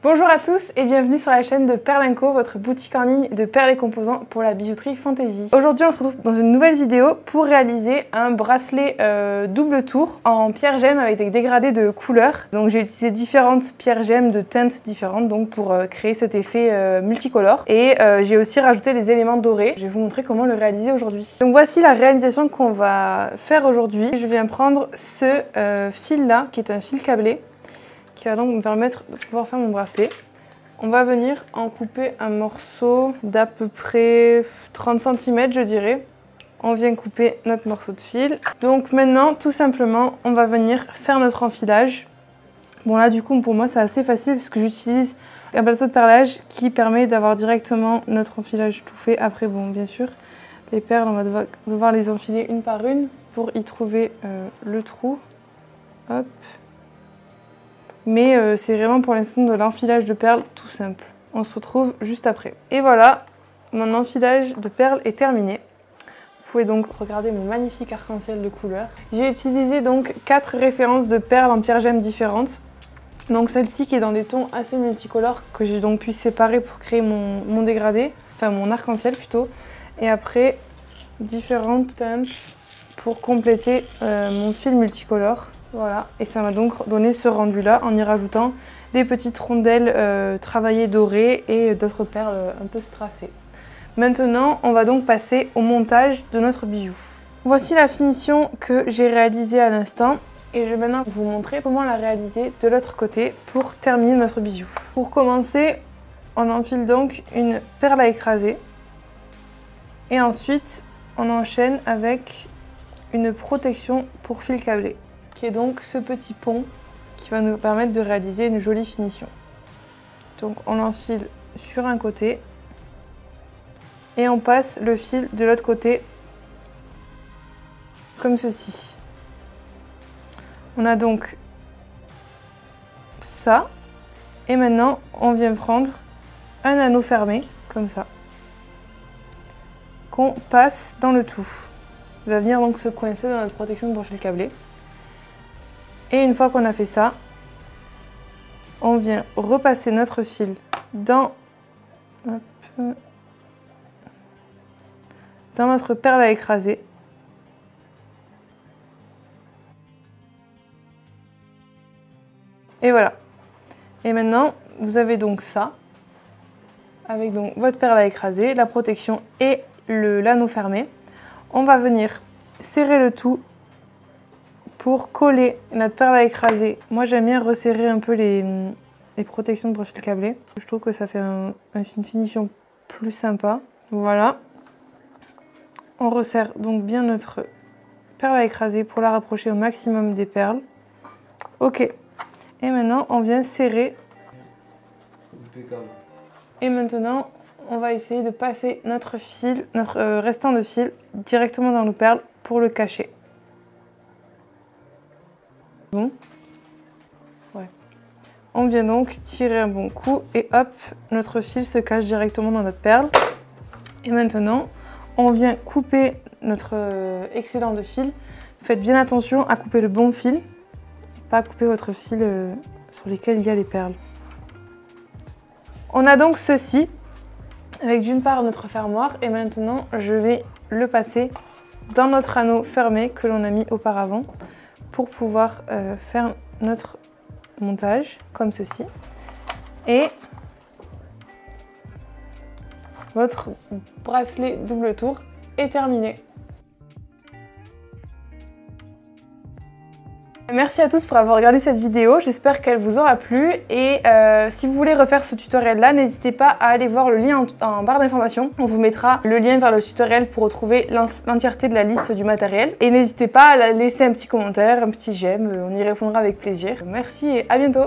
Bonjour à tous et bienvenue sur la chaîne de Perles & Co, votre boutique en ligne de perles et composants pour la bijouterie fantasy. Aujourd'hui on se retrouve dans une nouvelle vidéo pour réaliser un bracelet double tour en pierre gemme avec des dégradés de couleurs. Donc j'ai utilisé différentes pierres gemmes de teintes différentes donc pour créer cet effet multicolore. Et j'ai aussi rajouté des éléments dorés. Je vais vous montrer comment le réaliser aujourd'hui. Donc voici la réalisation qu'on va faire aujourd'hui. Je viens prendre ce fil là qui est un fil câblé, qui va donc me permettre de pouvoir faire mon bracelet. On va venir en couper un morceau d'à peu près 30 cm je dirais. On vient couper notre morceau de fil. Donc maintenant tout simplement on va venir faire notre enfilage. Bon là du coup pour moi c'est assez facile parce que j'utilise un plateau de perlage qui permet d'avoir directement notre enfilage tout fait. Après bon bien sûr les perles on va devoir les enfiler une par une pour y trouver le trou. Hop. Mais c'est vraiment pour l'instant de l'enfilage de perles tout simple. On se retrouve juste après. Et voilà, mon enfilage de perles est terminé. Vous pouvez donc regarder mon magnifique arc-en-ciel de couleurs. J'ai utilisé donc 4 références de perles en pierre gemme différentes. Donc celle-ci qui est dans des tons assez multicolores que j'ai donc pu séparer pour créer mon dégradé, enfin mon arc-en-ciel plutôt. Et après, différentes teintes pour compléter mon fil multicolore. Voilà, et ça m'a donc donné ce rendu là en y rajoutant des petites rondelles travaillées dorées et d'autres perles un peu strassées. Maintenant, on va donc passer au montage de notre bijou. Voici la finition que j'ai réalisée à l'instant et je vais maintenant vous montrer comment la réaliser de l'autre côté pour terminer notre bijou. Pour commencer, on enfile donc une perle à écraser et ensuite on enchaîne avec une protection pour fil câblé, qui est donc ce petit pont qui va nous permettre de réaliser une jolie finition. Donc on l'enfile sur un côté et on passe le fil de l'autre côté comme ceci. On a donc ça et maintenant on vient prendre un anneau fermé comme ça qu'on passe dans le tout. Il va venir donc se coincer dans notre protection pour fil câblé. Et une fois qu'on a fait ça, on vient repasser notre fil dans notre perle à écraser. Et voilà. Et maintenant, vous avez donc ça, avec donc votre perle à écraser, la protection et l'anneau fermé. On va venir serrer le tout pour coller notre perle à écraser. Moi j'aime bien resserrer un peu les protections de profil câblé. Je trouve que ça fait une finition plus sympa. Voilà. On resserre donc bien notre perle à écraser pour la rapprocher au maximum des perles. Ok. Et maintenant on vient serrer. Et maintenant on va essayer de passer notre fil, notre restant de fil directement dans nos perles pour le cacher. Bon. Ouais. On vient donc tirer un bon coup et hop, notre fil se cache directement dans notre perle. Et maintenant, on vient couper notre excédent de fil. Faites bien attention à couper le bon fil, pas à couper votre fil sur lesquels il y a les perles. On a donc ceci, avec d'une part notre fermoir et maintenant je vais le passer dans notre anneau fermé que l'on a mis auparavant, pour pouvoir faire notre montage comme ceci. Et votre bracelet double tour est terminé. Merci à tous pour avoir regardé cette vidéo, j'espère qu'elle vous aura plu et si vous voulez refaire ce tutoriel là, n'hésitez pas à aller voir le lien en barre d'informations. On vous mettra le lien vers le tutoriel pour retrouver l'entièreté de la liste du matériel. Et n'hésitez pas à laisser un petit commentaire, un petit j'aime, on y répondra avec plaisir. Merci et à bientôt.